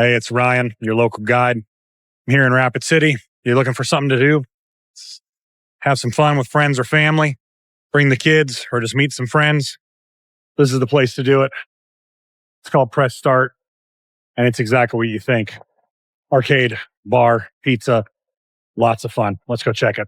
Hey, it's Ryan, your local guide. I'm here in Rapid City. You're looking for something to do? Have some fun with friends or family? Bring the kids or just meet some friends? This is the place to do it. It's called Press Start, and it's exactly what you think. Arcade, bar, pizza, lots of fun. Let's go check it.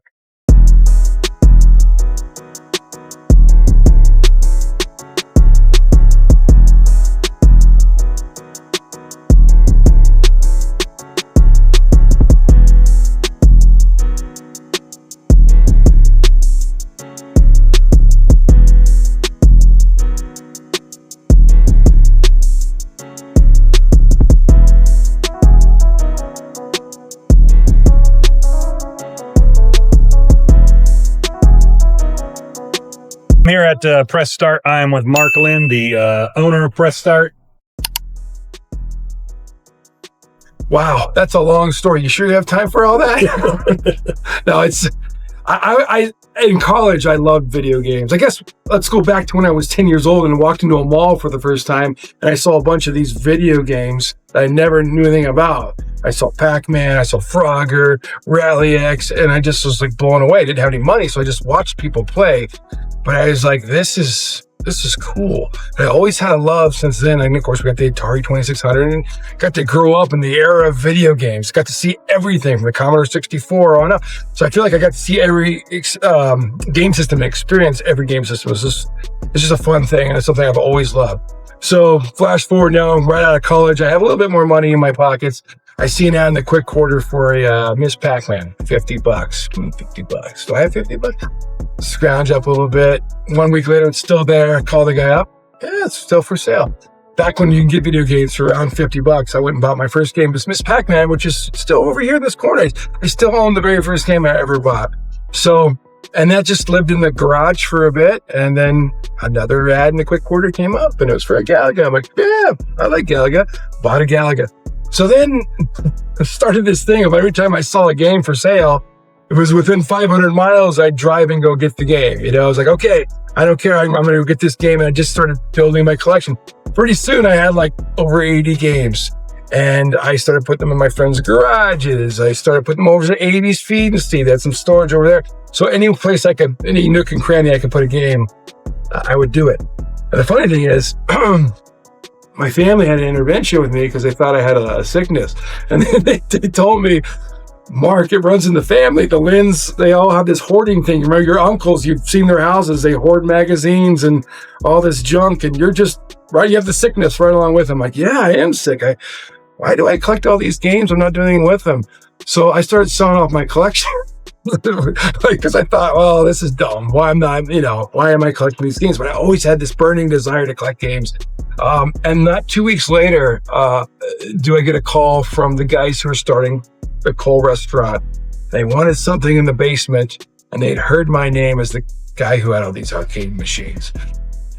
I'm here at Press Start. I'm with Marc Linn, the owner of Press Start. Wow, that's a long story. You sure you have time for all that? No, I in college, I loved video games. I guess let's go back to when I was 10 years old and walked into a mall for the first time, and I saw a bunch of these video games that I never knew anything about. I saw Pac-Man, I saw Frogger, Rally X, and I just was like blown away. I didn't have any money, so I just watched people play. But I was like, this is cool. And I always had a love since then. And of course, we got the Atari 2600 and got to grow up in the era of video games. Got to see everything from the Commodore 64 on up. So I feel like I got to see every game system and experience every game system. It's just a fun thing, and it's something I've always loved. So flash forward now, I'm right out of college. I have a little bit more money in my pockets. I see an ad in the quick quarter for a Miss Pac-Man, $50. 50 bucks. Do I have 50 bucks? Scrounge up a little bit. 1 week later, it's still there. I call the guy up. Yeah, it's still for sale. Back when you can get video games for around 50 bucks, I went and bought my first game, Miss Pac-Man, which is still over here in this corner. I still own the very first game I ever bought. So, and that just lived in the garage for a bit. And then another ad in the quick quarter came up, and it was for a Galaga. I'm like, yeah, I like Galaga. Bought a Galaga. So then I started this thing of every time I saw a game for sale, it was within 500 miles, I'd drive and go get the game. You know, I was like, okay, I don't care. I'm going to go get this game. And I just started building my collection. Pretty soon I had like over 80 games, and I started putting them in my friends' garages. I started putting them over to 80s Feed and Steve. They had some storage over there. So any place I could, any nook and cranny I could put a game, I would do it. And the funny thing is, my family had an intervention with me because they thought I had a sickness. And they told me, Mark, it runs in the family. The Linns, they all have this hoarding thing. Remember your uncles, you've seen their houses. They hoard magazines and all this junk. And you're just, right, you have the sickness right along with them. Like, yeah, I am sick. Why do I collect all these games? I'm not doing anything with them. So I started selling off my collection. Because I thought, well, this is dumb. Why am I collecting these games? But I always had this burning desire to collect games. And not 2 weeks later, do I get a call from the guys who are starting the Cole restaurant. They wanted something in the basement, and they'd heard my name as the guy who had all these arcade machines.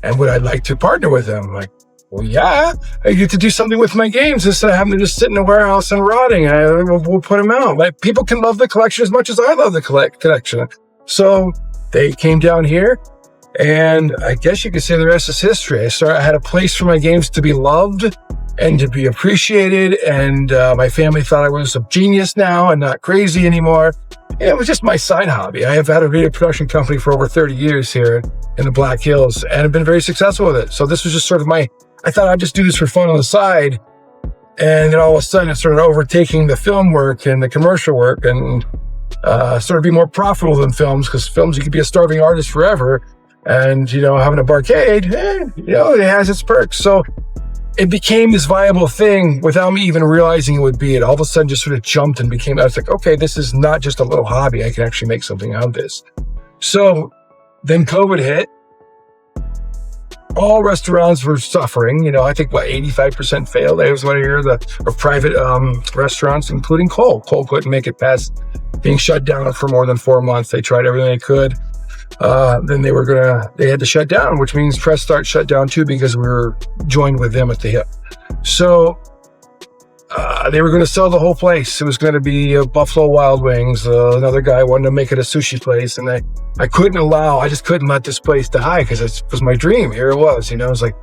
And would I like to partner with them? I'm like, well, yeah, I get to do something with my games instead of having to just sit in a warehouse and rotting. We'll put them out. Like, people can love the collection as much as I love the collection. So they came down here, and I guess you could say the rest is history. I had a place for my games to be loved and to be appreciated, and my family thought I was a genius now and not crazy anymore. And it was just my side hobby. I have had a video production company for over 30 years here in the Black Hills, and have been very successful with it. So this was just sort of I thought I'd just do this for fun on the side, and then all of a sudden it started overtaking the film work and the commercial work, and started to be more profitable than films, because films, you could be a starving artist forever, and, having a barcade, it has its perks. So it became this viable thing without me even realizing it would be. It all of a sudden just sort of jumped and became, I was like, okay, this is not just a little hobby. I can actually make something out of this. So then COVID hit. All restaurants were suffering. I think 85% failed. That was what I hear, of private restaurants, including Cole. Cole couldn't make it past being shut down for more than 4 months. They tried everything they could. Then they had to shut down, which means Press Start shut down too, because we were joined with them at the hip. So they were going to sell the whole place. It was going to be Buffalo Wild Wings. Another guy wanted to make it a sushi place, and I just couldn't let this place die, because it was my dream. Here it was, it was like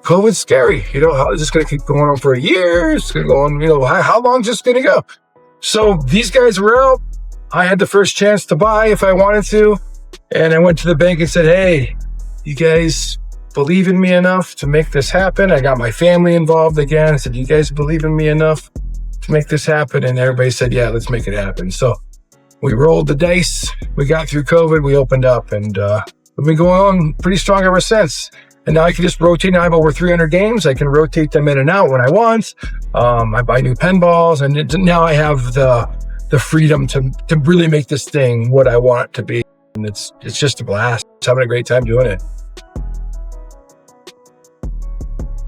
COVID's scary. You know, how is this going to keep going on for a year? It's going to go on, you know, how long is this going to go? So these guys were out. I had the first chance to buy if I wanted to. And I went to the bank and said, hey, you guys believe in me enough to make this happen? I got my family involved again. I said, you guys believe in me enough to make this happen? And everybody said, yeah, let's make it happen. So we rolled the dice. We got through COVID. We opened up, and we've been going on pretty strong ever since. And now I can just rotate. Now I have over 300 games. I can rotate them in and out when I want. I buy new pen balls, and now I have the freedom to really make this thing what I want it to be. And it's just a blast. It's having a great time doing it.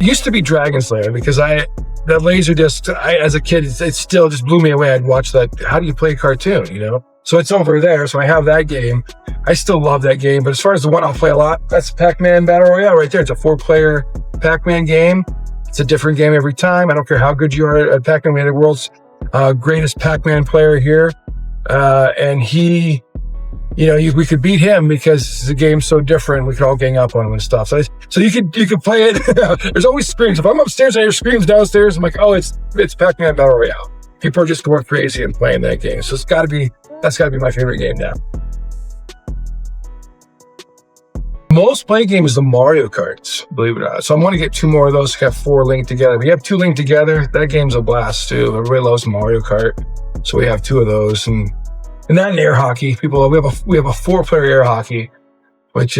It used to be Dragon Slayer because that Laserdisc, as a kid, it still just blew me away. I'd watch that. How do you play a cartoon, you know? So it's over there. So I have that game. I still love that game. But as far as the one I'll play a lot, that's Pac-Man Battle Royale right there. It's a 4-player Pac-Man game. It's a different game every time. I don't care how good you are at Pac-Man. We had the world's greatest Pac-Man player here. And he, you know, we could beat him because the game's so different. We could all gang up on him and stuff. So you could play it. There's always screams. If I'm upstairs and I hear screams downstairs, I'm like, oh, it's Pac-Man Battle Royale. People are just going crazy and playing that game. So that's got to be my favorite game now. Most played game is the Mario Karts, believe it or not. So I'm going to get 2 more of those to have 4 linked together. We have 2 linked together. That game's a blast too. Everybody loves Mario Kart. So we have 2 of those. And that and air hockey. We have a 4-player air hockey, which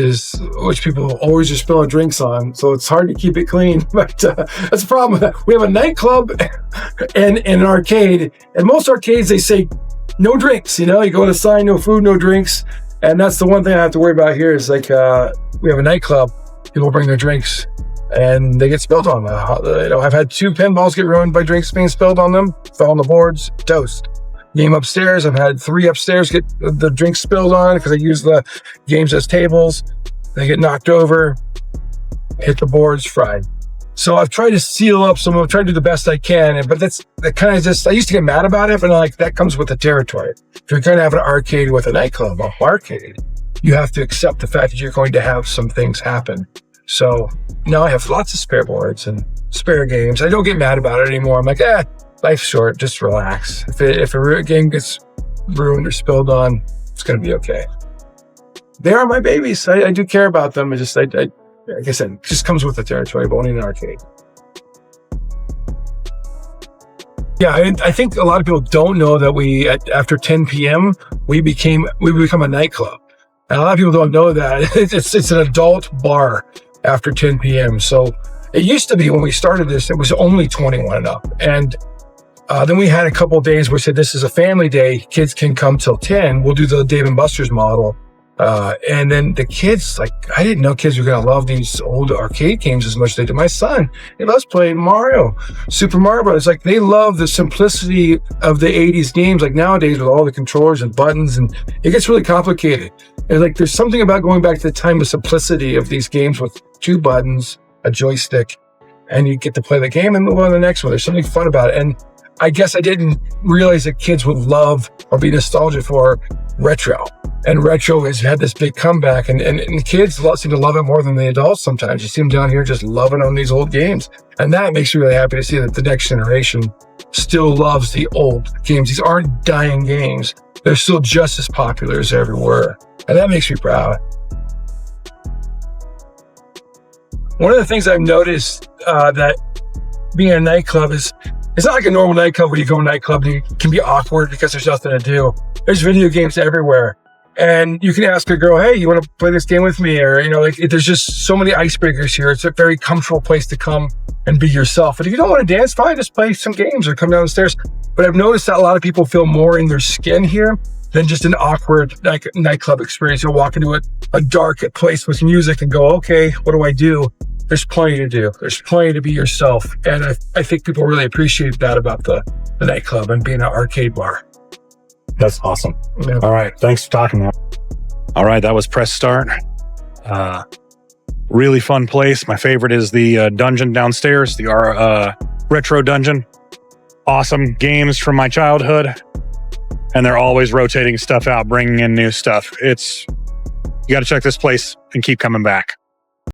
people always are spilling drinks on. So it's hard to keep it clean. But that's the problem. We have a nightclub and an arcade. And most arcades, they say no drinks. You know, you go to the sign, no food, no drinks. And that's the one thing I have to worry about here is like we have a nightclub. People bring their drinks and they get spilled on them. You know, I've had 2 pinballs get ruined by drinks being spilled on them. Fell on the boards, toast. Game upstairs, I've had 3 upstairs get the drinks spilled on because I use the games as tables. They get knocked over, hit the boards, fried. So I've tried to seal up some. I've tried to do the best I can, but that kind of just, I used to get mad about it, but like that comes with the territory. If you're going to have an arcade with a nightclub, a arcade, you have to accept the fact that you're going to have some things happen. So now I have lots of spare boards and spare games. I don't get mad about it anymore. I'm like, life's short, just relax. If a game gets ruined or spilled on, it's going to be okay. They are my babies. I do care about them. Like I said, it just comes with the territory of owning an arcade. Yeah, I think a lot of people don't know that after 10 p.m., we become a nightclub. And a lot of people don't know that. It's an adult bar after 10 p.m. So it used to be when we started this, it was only 21 and up. And then we had a couple of days where we said, this is a family day. Kids can come till 10. We'll do the Dave & Buster's model. And then the kids, like, I didn't know kids were going to love these old arcade games as much as they do. My son, he loves playing Mario, Super Mario Bros. Like, they love the simplicity of the 80s games. Like nowadays with all the controllers and buttons, and it gets really complicated. And like, there's something about going back to the time of simplicity of these games with 2 buttons, a joystick, and you get to play the game and move on to the next one. There's something fun about it. And I guess I didn't realize that kids would love or be nostalgic for retro. And retro has had this big comeback, and kids seem to love it more than the adults sometimes. You see them down here just loving on these old games. And that makes me really happy to see that the next generation still loves the old games. These aren't dying games. They're still just as popular as they ever were. And that makes me proud. One of the things I've noticed that being in a nightclub is, it's not like a normal nightclub where you go to a nightclub and it can be awkward because there's nothing to do. There's video games everywhere. And you can ask a girl, hey, you want to play this game with me? Or, you know, like, there's just so many icebreakers here. It's a very comfortable place to come and be yourself. But if you don't want to dance, fine, just play some games or come downstairs. But I've noticed that a lot of people feel more in their skin here than just an awkward nightclub experience. You'll walk into a dark place with music and go, okay, what do I do? There's plenty to do. There's plenty to be yourself. And I think people really appreciate that about the nightclub and being an arcade bar. That's awesome. Yeah. All right. Thanks for talking now. All right. That was Press Start. Really fun place. My favorite is the dungeon downstairs, the retro dungeon. Awesome games from my childhood. And they're always rotating stuff out, bringing in new stuff. You got to check this place and keep coming back.